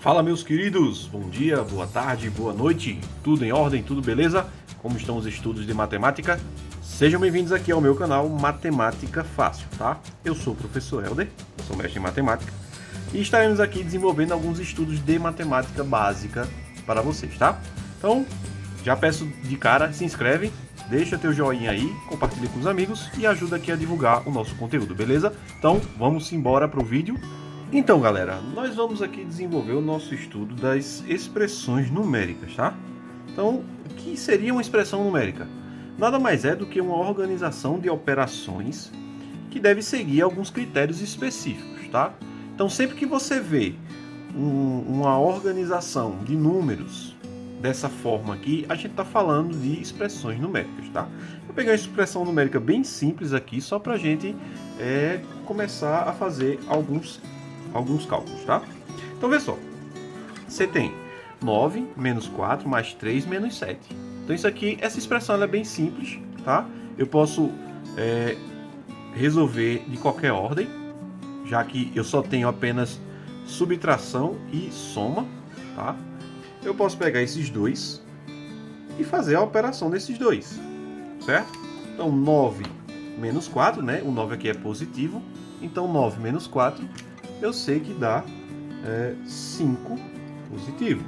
Fala, meus queridos, bom dia, boa tarde, boa noite, tudo em ordem, tudo beleza? Como estão os estudos de matemática? Sejam bem-vindos aqui ao meu canal Matemática Fácil, tá? Eu sou o professor Helder, sou mestre em matemática e estaremos aqui desenvolvendo alguns estudos de matemática básica para vocês, tá? Então, já peço de cara, se inscreve, deixa teu joinha aí, compartilha com os amigos e ajuda aqui a divulgar o nosso conteúdo, beleza? Então, vamos embora para o vídeo. Então, galera, nós vamos aqui desenvolver o nosso estudo das expressões numéricas, tá? Então, o que seria uma expressão numérica? Nada mais é do que uma organização de operações que deve seguir alguns critérios específicos, tá? Então, sempre que você vê uma organização de números dessa forma aqui, a gente está falando de expressões numéricas, tá? Eu peguei uma expressão numérica bem simples aqui, só para a gente começar a fazer alguns cálculos, tá? Então, vê só. Você tem 9 menos 4 mais 3 menos 7. Então, isso aqui, essa expressão ela é bem simples, tá? Eu posso resolver de qualquer ordem, já que eu só tenho apenas subtração e soma, tá? Eu posso pegar esses dois e fazer a operação desses dois, certo? Então, 9 menos 4, né? O 9 aqui é positivo, então 9 menos 4 eu sei que dá 5 positivo.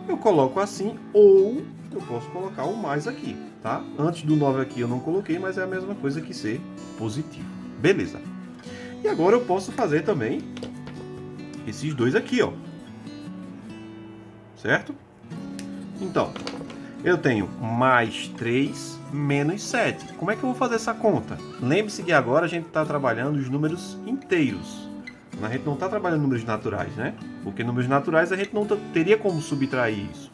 Eu coloco assim, ou eu posso colocar o mais aqui, tá? Antes do 9 aqui eu não coloquei, mas é a mesma coisa que ser positivo. Beleza. E agora eu posso fazer também esses dois aqui, ó. Certo? Então, eu tenho mais 3 menos 7. Como é que eu vou fazer essa conta? Lembre-se que agora a gente está trabalhando os números inteiros. A gente não está trabalhando números naturais, né? Porque números naturais a gente não teria como subtrair isso.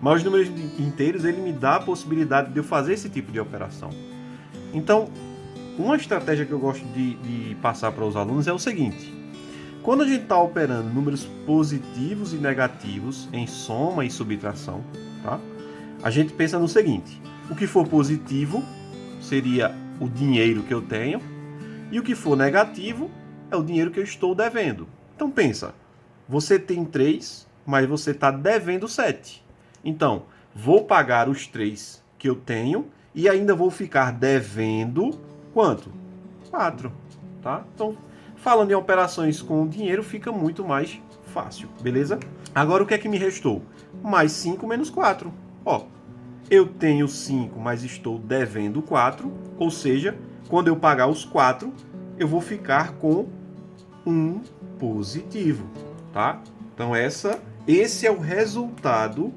Mas os números inteiros, ele me dá a possibilidade de eu fazer esse tipo de operação. Então, uma estratégia que eu gosto de passar para os alunos é o seguinte. Quando a gente está operando números positivos e negativos em soma e subtração, tá? A gente pensa no seguinte. O que for positivo seria o dinheiro que eu tenho. E o que for negativo é o dinheiro que eu estou devendo. Então pensa, você tem 3, mas você está devendo 7. Então, vou pagar os 3 que eu tenho e ainda vou ficar devendo quanto? 4, tá? Então, falando em operações com dinheiro, fica muito mais fácil, beleza? Agora, o que é que me restou? Mais 5 menos 4. Ó, eu tenho 5, mas estou devendo 4, ou seja, quando eu pagar os 4, eu vou ficar com 1 positivo, tá? Então esse é o resultado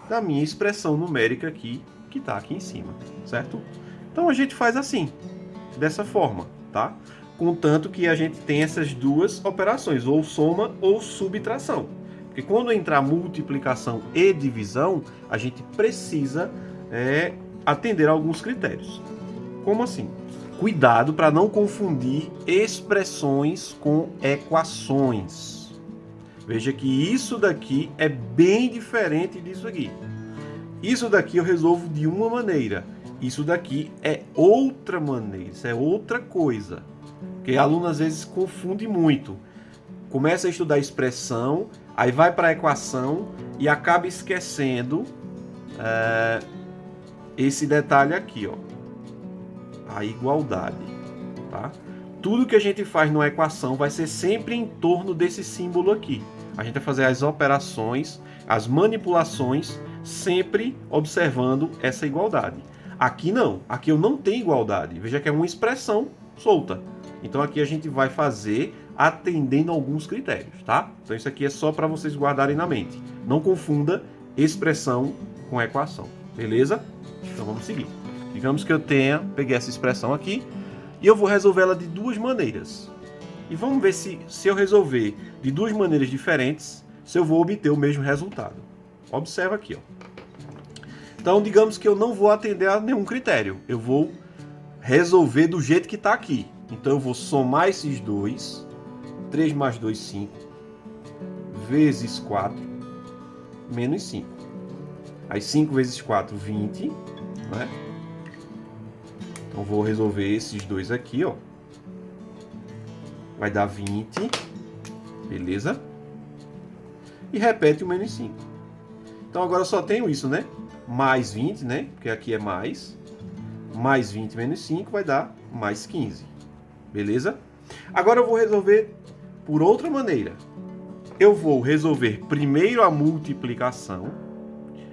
da minha expressão numérica aqui, que está aqui em cima, certo? Então a gente faz assim, dessa forma, tá? Contanto que a gente tem essas duas operações, ou soma ou subtração. Porque quando entrar multiplicação e divisão, a gente precisa atender a alguns critérios. Como assim? Cuidado para não confundir expressões com equações. Veja que isso daqui é bem diferente disso aqui. Isso daqui eu resolvo de uma maneira. Isso daqui é outra maneira. Isso é outra coisa. Porque aluno às vezes confunde muito. Começa a estudar expressão, aí vai para a equação e acaba esquecendo esse detalhe aqui, ó. A igualdade, tá? Tudo que a gente faz numa equação vai ser sempre em torno desse símbolo aqui. A gente vai fazer as operações, as manipulações, sempre observando essa igualdade. Aqui não, aqui eu não tenho igualdade. Veja que é uma expressão solta. Então aqui a gente vai fazer atendendo alguns critérios, tá? Então isso aqui é só para vocês guardarem na mente. Não confunda expressão com equação, beleza? Então vamos seguir. Digamos que eu peguei essa expressão aqui e eu vou resolver ela de duas maneiras. E vamos ver se eu resolver de duas maneiras diferentes, se eu vou obter o mesmo resultado. Observa aqui, ó. Então, digamos que eu não vou atender a nenhum critério. Eu vou resolver do jeito que está aqui. Então, eu vou somar esses dois. 3 mais 2, 5. Vezes 4. Menos 5. Aí, 5 vezes 4, 20. Né? Então, vou resolver esses dois aqui, ó. Vai dar 20. Beleza? e repete o menos 5. Então agora só tenho isso, né? Mais 20, né? Porque aqui é mais 20 menos 5 vai dar mais 15. Beleza? Agora eu vou resolver por outra maneira. Eu vou resolver primeiro a multiplicação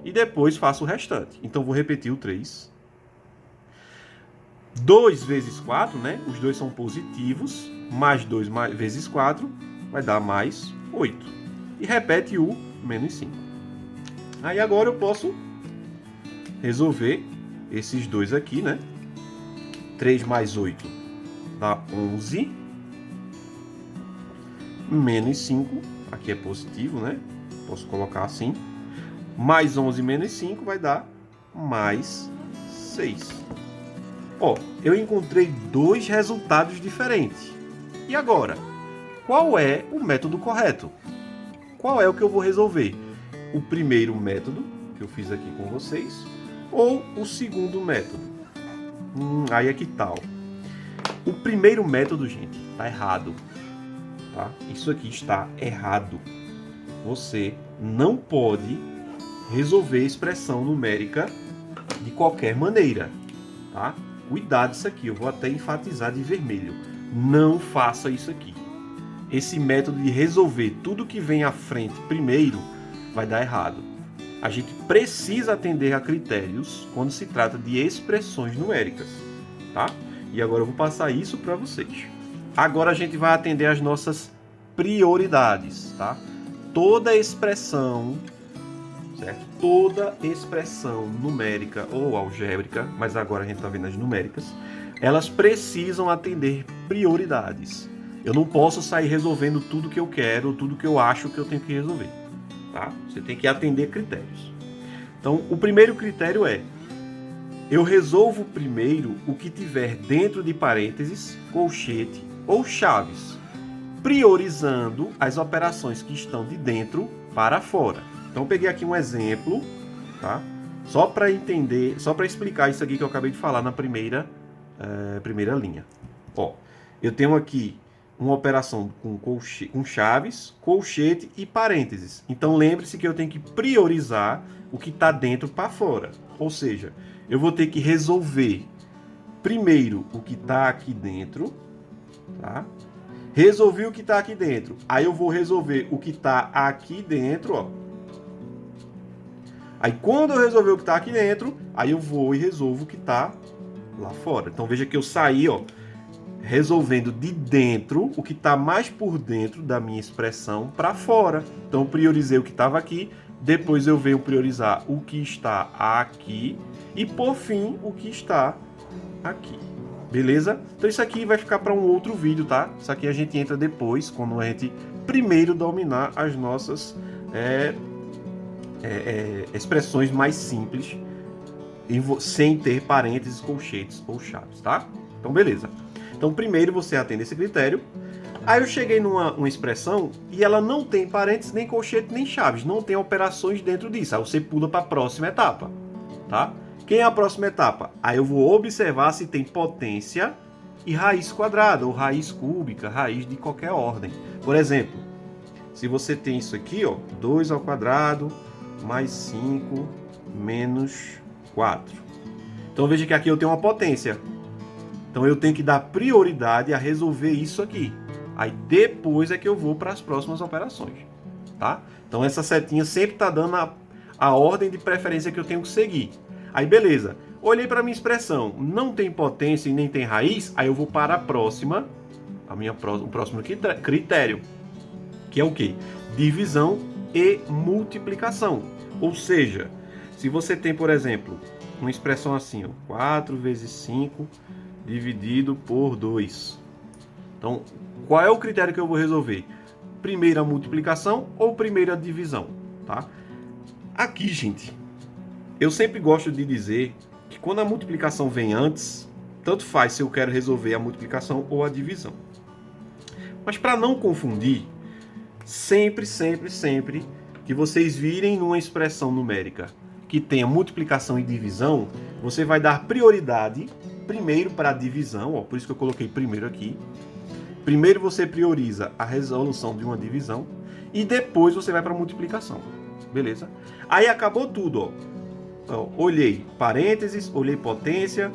e depois faço o restante. Então vou repetir o 3. 2 vezes 4, né? Os dois são positivos. Mais 2 vezes 4 vai dar mais 8. E repete o menos 5. Aí agora eu posso resolver esses dois aqui, né? 3 mais 8 dá 11. Menos 5, aqui é positivo, né? Posso colocar assim. Mais 11 menos 5 vai dar mais 6. Ó, eu encontrei dois resultados diferentes. E agora? Qual é o método correto? Qual é o que eu vou resolver? O primeiro método, que eu fiz aqui com vocês, ou o segundo método? Aí é que tal. O primeiro método, gente, tá errado. Tá? Isso aqui está errado. Você não pode resolver expressão numérica de qualquer maneira. Tá? Cuidado isso aqui, eu vou até enfatizar de vermelho. Não faça isso aqui. Esse método de resolver tudo que vem à frente primeiro vai dar errado. A gente precisa atender a critérios quando se trata de expressões numéricas, tá? E agora eu vou passar isso para vocês. Agora a gente vai atender as nossas prioridades, tá? Toda expressão, certo? Toda expressão numérica ou algébrica, mas agora a gente está vendo as numéricas, elas precisam atender prioridades. Eu não posso sair resolvendo tudo que eu quero, tudo que eu acho que eu tenho que resolver. Tá? Você tem que atender critérios. Então, o primeiro critério é: eu resolvo primeiro o que tiver dentro de parênteses, colchete ou chaves, priorizando as operações que estão de dentro para fora. Então, eu peguei aqui um exemplo, tá? Só para entender, só para explicar isso aqui que eu acabei de falar na primeira linha. Ó, eu tenho aqui uma operação com chaves, colchete e parênteses. Então lembre-se que eu tenho que priorizar o que está dentro para fora. Ou seja, eu vou ter que resolver primeiro o que está aqui dentro. Tá? Resolvi o que está aqui dentro. Aí eu vou resolver o que está aqui dentro. Ó. Aí quando eu resolver o que está aqui dentro, aí eu vou e resolvo o que está lá fora. Então veja que eu saí, ó, resolvendo de dentro o que está mais por dentro da minha expressão para fora. Então eu priorizei o que estava aqui, depois eu venho priorizar o que está aqui e por fim o que está aqui. Beleza? Então isso aqui vai ficar para um outro vídeo, tá? Isso aqui a gente entra depois, quando a gente primeiro dominar as nossas expressões mais simples, sem ter parênteses, colchetes ou chaves, tá? Então beleza. Então, primeiro você atende esse critério. Aí eu cheguei numa expressão e ela não tem parênteses, nem colchete, nem chaves. Não tem operações dentro disso. Aí você pula para a próxima etapa. Tá? Quem é a próxima etapa? Aí eu vou observar se tem potência e raiz quadrada, ou raiz cúbica, raiz de qualquer ordem. Por exemplo, se você tem isso aqui, ó, 2 ao quadrado mais 5 menos 4. Então veja que aqui eu tenho uma potência. Então eu tenho que dar prioridade a resolver isso aqui. Aí depois é que eu vou para as próximas operações. Tá? Então essa setinha sempre está dando a ordem de preferência que eu tenho que seguir. Aí beleza. Olhei para a minha expressão. Não tem potência e nem tem raiz. Aí eu vou para a próxima. O próximo critério. Que é o quê? Divisão e multiplicação. Ou seja, se você tem, por exemplo, uma expressão assim, ó, 4 vezes 5... dividido por 2. Então, qual é o critério que eu vou resolver? Primeira multiplicação ou primeira divisão? Tá? Aqui, gente, eu sempre gosto de dizer que quando a multiplicação vem antes, tanto faz se eu quero resolver a multiplicação ou a divisão. Mas para não confundir, sempre que vocês virem numa expressão numérica que tenha multiplicação e divisão, você vai dar prioridade primeiro para a divisão, ó, por isso que eu coloquei primeiro aqui. Primeiro você prioriza a resolução de uma divisão e depois você vai para a multiplicação. Beleza? Aí acabou tudo, ó. Então, olhei parênteses, olhei potência,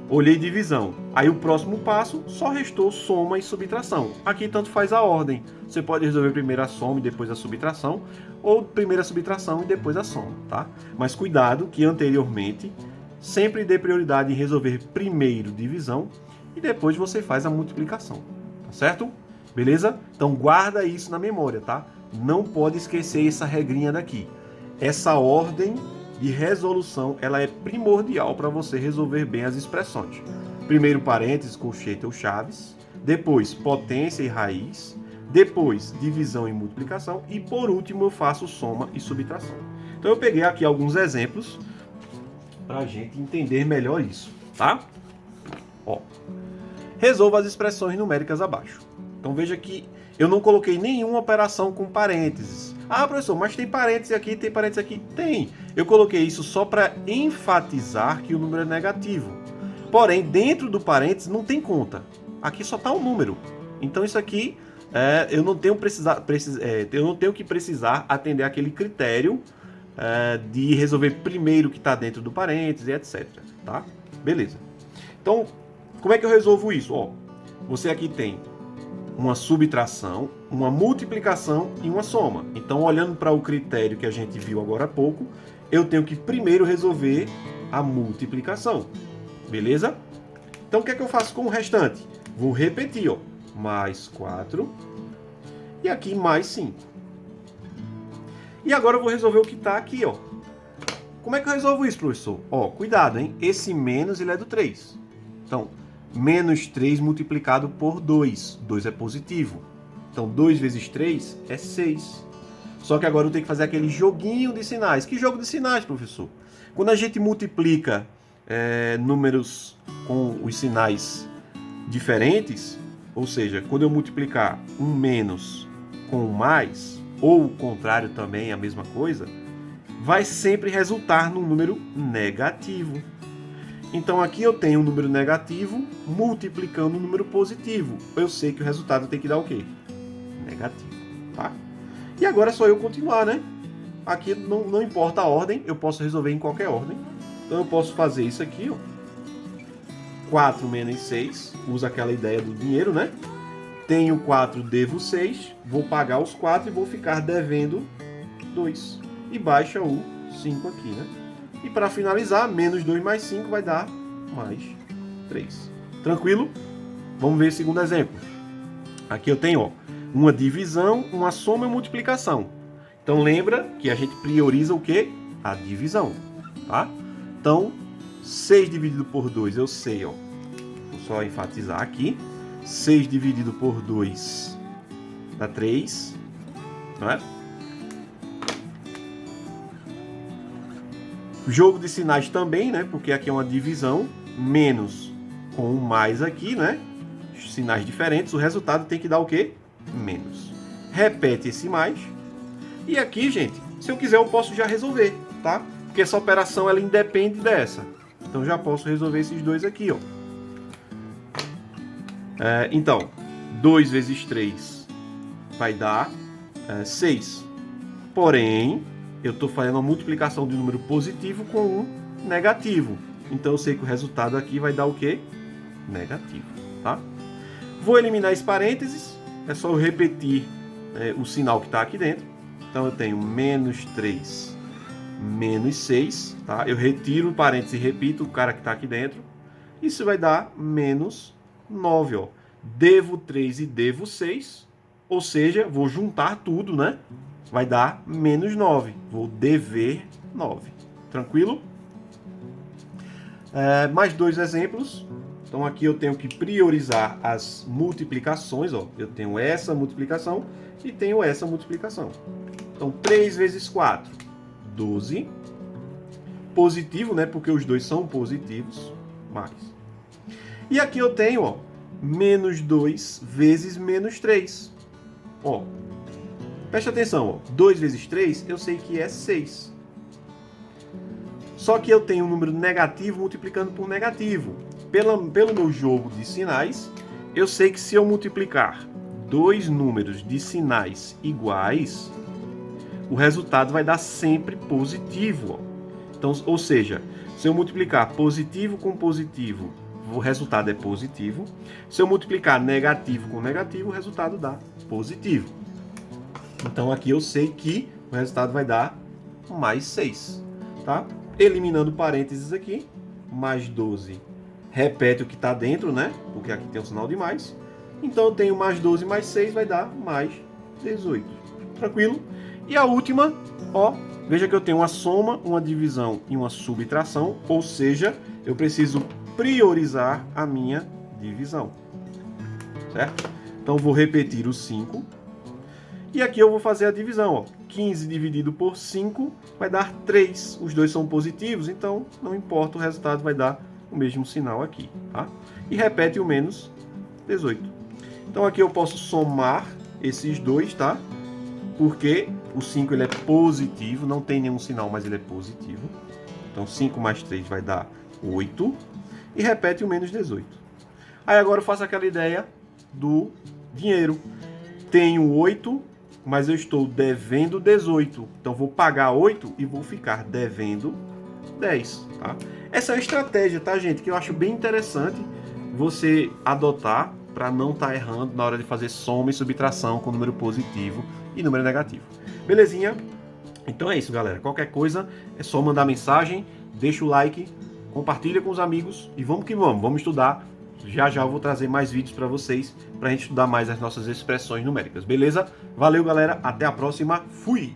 olhei divisão. Aí o próximo passo só restou soma e subtração. Aqui tanto faz a ordem. Você pode resolver primeiro a soma e depois a subtração, ou primeiro a subtração e depois a soma, tá? Mas cuidado que anteriormente sempre dê prioridade em resolver primeiro divisão e depois você faz a multiplicação, tá certo? Beleza? Então guarda isso na memória, tá? Não pode esquecer essa regrinha daqui. Essa ordem de resolução, ela é primordial para você resolver bem as expressões. Primeiro parênteses, colchete ou chaves, depois potência e raiz, depois divisão e multiplicação e por último eu faço soma e subtração. Então eu peguei aqui alguns exemplos para a gente entender melhor isso, tá? Ó, resolva as expressões numéricas abaixo. Então veja que eu não coloquei nenhuma operação com parênteses. Ah, professor, mas tem parênteses aqui, tem parênteses aqui? Tem. Eu coloquei isso só para enfatizar que o número é negativo. Porém, dentro do parênteses não tem conta. Aqui só está o número. Então isso aqui eu não tenho que precisar atender aquele critério de resolver primeiro o que está dentro do parênteses, etc. Tá? Beleza. Então, como é que eu resolvo isso? Ó, você aqui tem uma subtração, uma multiplicação e uma soma. Então, olhando para o critério que a gente viu agora há pouco, eu tenho que primeiro resolver a multiplicação. Beleza? Então, o que é que eu faço com o restante? Vou repetir, ó. Mais 4 e aqui mais 5. E agora eu vou resolver o que está aqui, ó. Como é que eu resolvo isso, professor? Ó, cuidado, hein? Esse menos, ele é do 3. Então, menos 3 multiplicado por 2. 2 é positivo. Então, 2 vezes 3 é 6. Só que agora eu tenho que fazer aquele joguinho de sinais. Que jogo de sinais, professor? Quando a gente multiplica números com os sinais diferentes, ou seja, quando eu multiplicar um menos com um mais, ou o contrário também, a mesma coisa, vai sempre resultar num número negativo. Então aqui eu tenho um número negativo multiplicando um número positivo. Eu sei que o resultado tem que dar o quê? Negativo, tá? E agora é só eu continuar, né? Aqui não importa a ordem, eu posso resolver em qualquer ordem. Então eu posso fazer isso aqui, ó. 4 menos 6, usa aquela ideia do dinheiro, né? Tenho 4, devo 6, vou pagar os 4 e vou ficar devendo 2. E baixa o 5 aqui, né? E para finalizar, menos 2 mais 5 vai dar mais 3. Tranquilo? Vamos ver o segundo exemplo. Aqui eu tenho, ó, uma divisão, uma soma e uma multiplicação. Então lembra que a gente prioriza o quê? A divisão, tá? Então, 6 dividido por 2, eu sei, ó. Vou só enfatizar aqui. 6 dividido por 2 dá 3, não é? Jogo de sinais também, né? Porque aqui é uma divisão, menos com um mais aqui, né? Sinais diferentes, o resultado tem que dar o quê? Menos. Repete esse mais. E aqui, gente, se eu quiser eu posso já resolver, tá? Porque essa operação ela independe dessa. Então já posso resolver esses dois aqui, ó. Então, 2 vezes 3 vai dar 6. Porém, eu estou fazendo a multiplicação de um número positivo com um negativo. Então eu sei que o resultado aqui vai dar o quê? Negativo, tá? Vou eliminar esse parênteses. É só eu repetir o sinal que está aqui dentro. Então eu tenho menos 3 menos 6, tá? Eu retiro o parênteses e repito o cara que está aqui dentro. Isso vai dar menos 9, ó. Devo 3 e devo 6, ou seja, vou juntar tudo, né? Vai dar menos 9. Vou dever 9. Tranquilo? Mais dois exemplos. Então aqui eu tenho que priorizar as multiplicações, ó. Eu tenho essa multiplicação e tenho essa multiplicação. Então 3 vezes 4, 12. Positivo, né? Porque os dois são positivos. Mais. E aqui eu tenho, ó, menos 2 vezes menos 3. Ó, preste atenção, ó. 2 vezes 3 eu sei que é 6. Só que eu tenho um número negativo multiplicando por negativo. Pelo meu jogo de sinais, eu sei que se eu multiplicar dois números de sinais iguais, o resultado vai dar sempre positivo. Ó. Então, ou seja, se eu multiplicar positivo com positivo, o resultado é positivo. Se eu multiplicar negativo com negativo, o resultado dá positivo. Então aqui eu sei que o resultado vai dar mais 6. Tá? Eliminando parênteses aqui, mais 12 repete o que está dentro, né? Porque aqui tem um sinal de mais. Então eu tenho mais 12 mais 6 vai dar mais 18. Tranquilo? E a última, ó, veja que eu tenho uma soma, uma divisão e uma subtração, ou seja, eu preciso priorizar a minha divisão. Certo? Então vou repetir o 5. E aqui eu vou fazer a divisão, ó. 15 dividido por 5 vai dar 3. Os dois são positivos, então não importa, o resultado vai dar o mesmo sinal aqui, tá? E repete o menos 18. Então aqui eu posso somar esses dois, tá? Porque o 5 ele é positivo, não tem nenhum sinal, mas ele é positivo. Então 5 mais 3 vai dar 8. E repete o menos 18. Aí agora eu faço aquela ideia do dinheiro. Tenho 8, mas eu estou devendo 18. Então vou pagar 8 e vou ficar devendo 10, tá? Essa é uma estratégia, tá, gente? Que eu acho bem interessante você adotar para não estar errando na hora de fazer soma e subtração com número positivo e número negativo. Belezinha? Então é isso, galera. Qualquer coisa é só mandar mensagem, deixa o like, compartilha com os amigos e vamos que vamos. Vamos estudar. Já já eu vou trazer mais vídeos para vocês, para a gente estudar mais as nossas expressões numéricas. Beleza? Valeu, galera. Até a próxima. Fui!